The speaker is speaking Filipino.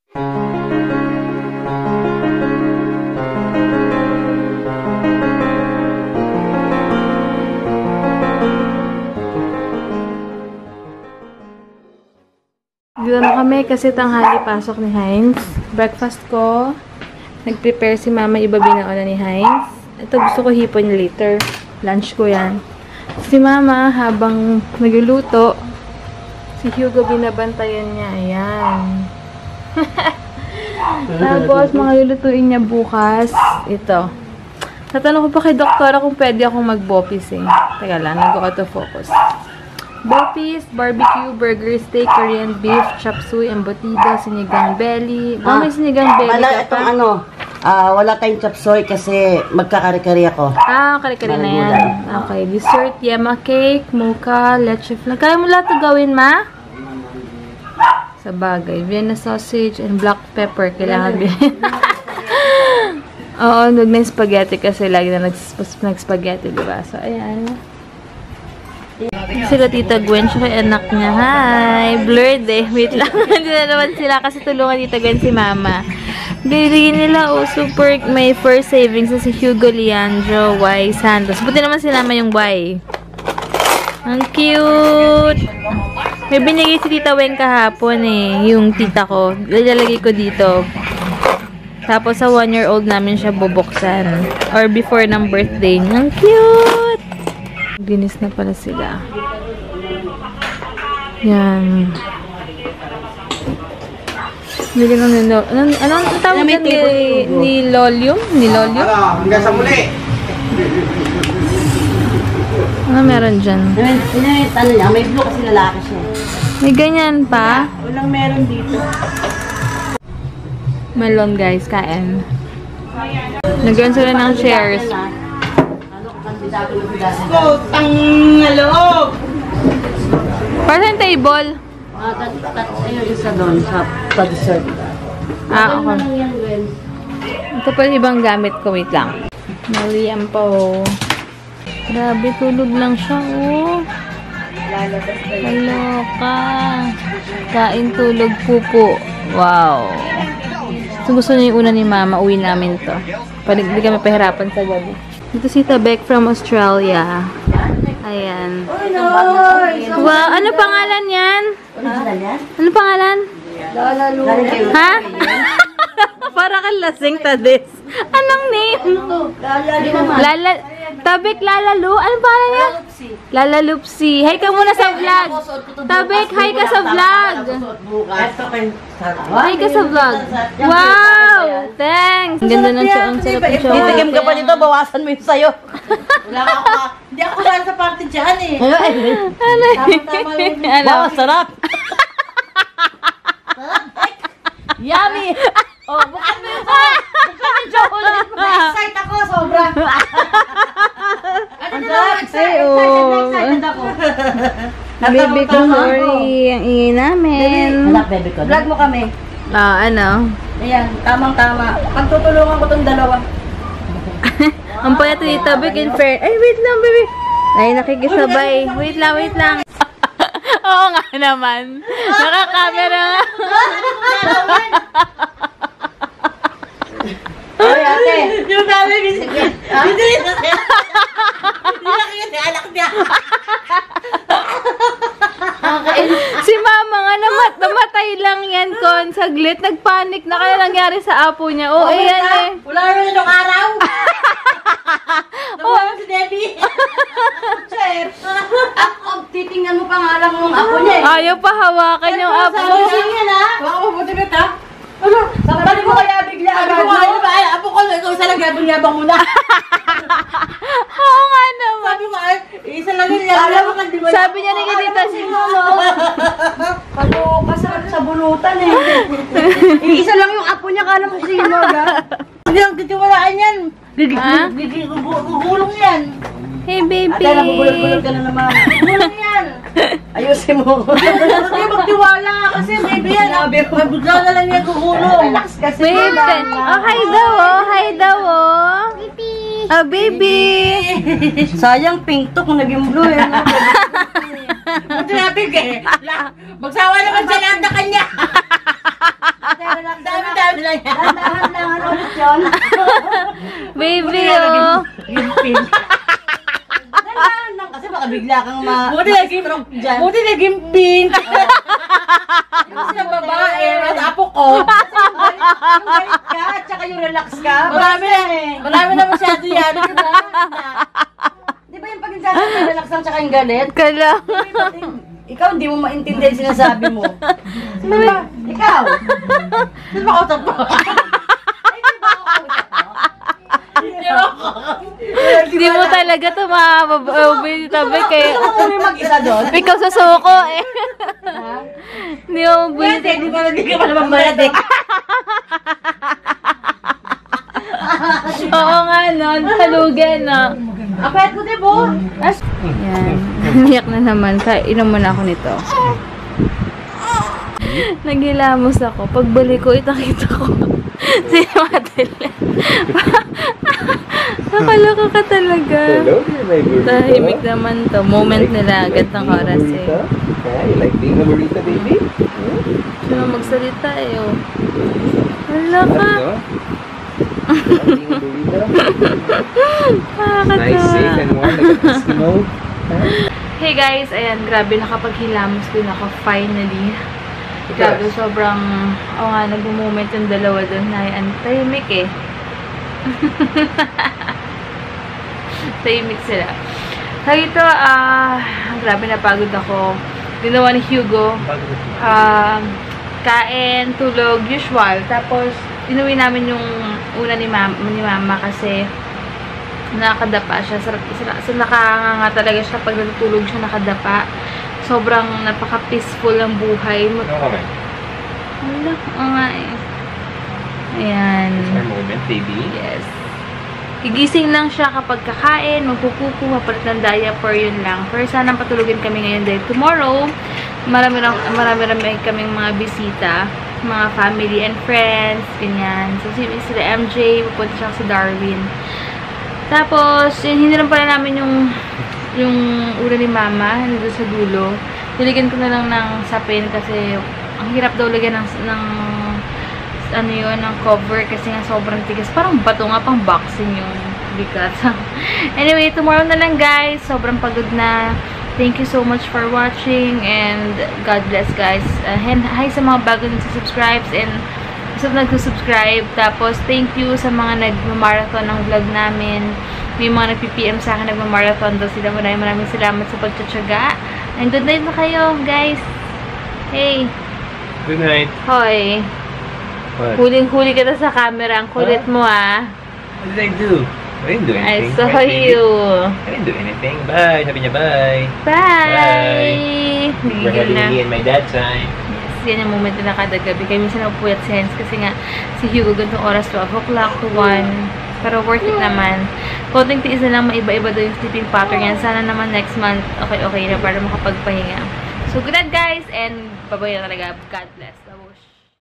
Dito na kami kasi tanghali pasok ni Heinz. Breakfast ko. Nag-prepare si Mama, iba binaona ni Heinz. Ito gusto ko hipon later. Lunch ko yan. Si Mama habang nagluluto, si Hugo binabantayan niya. Ayan. Tapos mga lulutuin niya bukas. Ito. Tatanong ko pa kay doktora kung pwede akong mag-bopis eh. Teka lang, nag-autofocus. Bopis, barbecue, burger, steak, Korean beef, chop suey, embutido, sinigang belly. May sinigang belly ka pa? Wala tayong chop suey kasi magkakari-kari ako. Kari-kari na yan. Okay. Dessert, yema cake, mocha, leche flan. Kaya mo lahat ito gawin, Ma? Sa bagay. Vienna sausage and black pepper. Kailangan din. Oo, nag na spaghetti kasi lagi na nag-spaghetti, diba? So, ayan. Sila Tita Gwen, siya kay anak niya. Hi! Blurred eh. Wait lang. Hindi na naman sila kasi tulungan Tita Gwen si Mama. Bibigyan nila, super may first savings na si Hugo Leandro Y. Santos. Buti naman sinama yung Y. Ang cute! May binigay si Tita Wen kahapon eh. Yung tita ko. Lalagay ko dito. Tapos sa 1-year-old namin siya bubuksan. Or before ng birthday. Ang cute! Dinis na pala sila. Yan. Bigyan ng nilo. Anong tawag yan? Nilolium? Nilolium? Hanggang sa muli. Ano meron dyan? Ano niya? May blue kasi lalaki siya. May ganyan pa? Walang meron dito. Melon guys, kain. Nagawin sila ng shares. Tang loob! Para sa table? Ayun, isa doon sa dessert. Okay. Ito pa ibang gamit ko. Wait lang. Maliam po. Grabe, tulog lang siya, oh. Kaloka. Kain, tulog, pupo. Wow. So, gusto niya yung una ni Mama. Uwi namin to. Hindi kami pahirapan sa gabi. Dito si Tabek from Australia. Ayan. Wow, ano pangalan yan? Ano pangalan? Lalalu. Ha? Para kang lasing, Tades. Anong name? Tabek Lalalu? Anong pangalan niya? Lalalupsi. Hi ka muna sa vlog. Tabek, hi ka sa vlog. Hi ka sa vlog. Wow! Thanks! Ganda ng show. Ang sarap ng show. Titigim ka pa nito, bawasan mo yung sayo. Wala ako. Hindi ako saan sa party dyan eh. Tama-tama lang. Wow, sarap! Yummy! Oh, bukan mo yung chocolate. Na-excite ako, sobra. Ano na lang, excited ako. Baby ko, sorry. Ang ingay namin. Anak, baby ko. Vlog mo kami. Ano? Ayan, tamang-tama. Pagtutulungan ko tong dalawa. Ang payat ni Tabek in fair. Ay, wait lang, baby. Ay, nakikisabay. Wait lang. Oo nga naman. Naka-camera nga. Ay, ate. Yung dami, hindi nakikita anak niya. Si Mama nga, namatay lang yan, Kon. Saglit, nagpanik na kaya nangyari sa apo niya. Oh, ayan eh. Wala rin yung araw. Nawala si Debbie. Sir, ako, titingnan mo pa nga lang ng apo niya eh. Ayaw pa hawakan yung apo. Sabi niya na. Baka mabuti na ta. Ano? Sabi mo kaya bigla agad. Ano ba? Apo ko, ikaw isa lang yabang-yabang muna. Oo nga naman. Sabi mo, isa lang yung yabang. Sabi niya ni Kitita si Ano, kasarap sa bulutan eh. Isa lang yung apo niya, kala mo sino agad. Hindi ang titiwalaan yan. Gugulong yan. Hey, baby. Ate, nabubulot-bulot ka na naman. Gugulong yan. Ayusin mo. Hindi magtiwala kasi baby yan. Mabigla na lang yan gugulong. Relax kasi. Baby. Oh, hi daw, oh. Hi daw, oh. Baby. Oh, baby. Sayang pink to kung naging blue eh. Buti na big eh. Magsawa naman sa lahat na kanya. Sinabi lang yan. Dahan lang, ano ulit yun? Baby, oh. Gimping. Dahan lang, kasi baka bigla kang Buti naging pink. Yung sila babae, at apo ko. yung galit ka, at saka yung relax ka. Marami na masyado yan. Di ba yung pag yung relax lang, tsaka yung galit? Kala. Ikaw, hindi mo maintindihan yung sinasabi mo. Sino ba? Ikaw? Sino ba kausap mo? Hindi mo talaga ito mababitabi kaya. Gusto mo kami mag-isa doon? Ikaw sa suko eh. Hindi mo Pwede, hindi ka pa naman bayad eh. Oo nga, no? Talugan, no? Apayat ko, Debo. Yan. Umiyak na naman. Inom muna ako nito. Naghilamos ako. Pagbalik ko, itakita ko. Si Madeline. Nakaloka ka talaga. Hello there, my burrito. Tahimik naman to. Moment nila agad ng oras eh. Yeah, you like being a burrito, baby? Sino magsalita eh, oh. Wala ka. Ano? Like being a burrito? Nice, safe, and warm like a Eskimo. Hey guys, ayan, grabe nakapaghilamos din ako finally. Grabe, sobrang, nag-moment yung dalawa doon na yan. Tahimik eh. Tahimik sila. Kaya ito, grabe napagod ako. Ginawa ni Hugo. Kain, tulog, usual. Tapos, inuwi namin yung una ni mama kasi nakadapa siya. So, nakanganga talaga siya pag natutulog siya nakadapa. Sobrang napaka-peaceful ang buhay. Okay. Wala, oo nga eh. Ayan. It's our moment, baby. Yes. Gigising lang siya kapag kakain, magpupupo, mapalit ng diaper, yun lang. Pero sana patulugin kami ngayon dahil tomorrow, marami kaming mga bisita, mga family and friends, ganyan. So, sila MJ, pupunta siya sa Darwin. Tapos, hindi lang pala namin yung ulo ni mama, nandun sa dulo. Niligyan ko na lang ng sapin kasi ang hirap daw lagyan ng cover kasi nga sobrang tigas. Parang bato nga, pang boxing yung bigat. Anyway, tomorrow na lang guys. Sobrang pagod na. Thank you so much for watching and God bless guys. Hi sa mga bago nagsusubscribe and sa nagsusubscribe. Tapos, thank you sa mga nagmamarathon ng vlog namin. May mga nagpi-PM sa akin, nagmamarathon daw sila. Maraming salamat sa pagtsatsaga. And good night na kayo, guys. Hey. Good night. Hoy. What? Huling-huli ka na sa camera. Ang kulit mo, ah. What did I do? I didn't do I anything. saw right, baby? you. I didn't do anything. Bye. Sabi niya bye. Bye. We're having me and my dad time. Yes, yan yung moment na kada gabi. Kaya minsan napupuyat si Hens kasi nga si Hugo gantong oras 12 o'clock to 1. Pero worth it naman. Konting tiis na lang, maiba-iba daw yung sleeping pattern yan. Sana naman next month, okay na para makapagpahinga. So, good night guys, and bye-bye na talaga. God bless. Babush.